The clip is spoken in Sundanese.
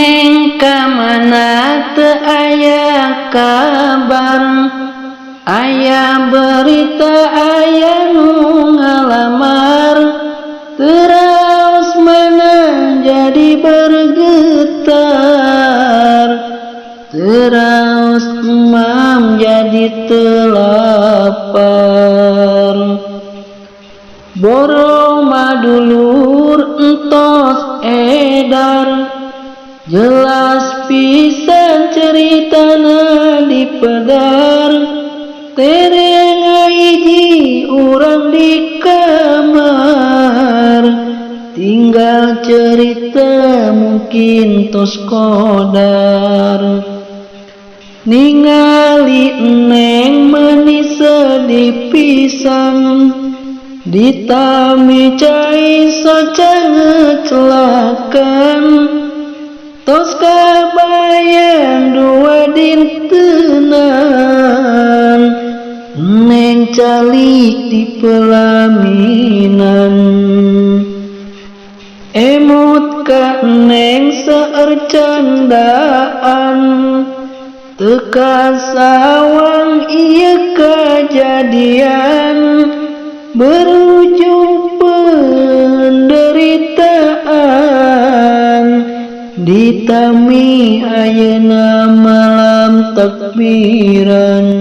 neng kamana teu aya kabar, aya berita aya nu ngalamar, terus mana jadi bergetar, terus mam jadi telapar. Borong madulur entos edar, jelas pisan ceritana dipedar, tereng hiji urang di kamar, tinggal cerita mungkin tos kodar. Ningali neng meuni sedih pisan, ditami cai soca ngecelakan, tos kabayang dua dintenan, neng calik di pelaminan. Emut ka neng seueur candaan, teka sawang ieu kajadian, berujung penderitaan, ditami ayeuna malam takbiran.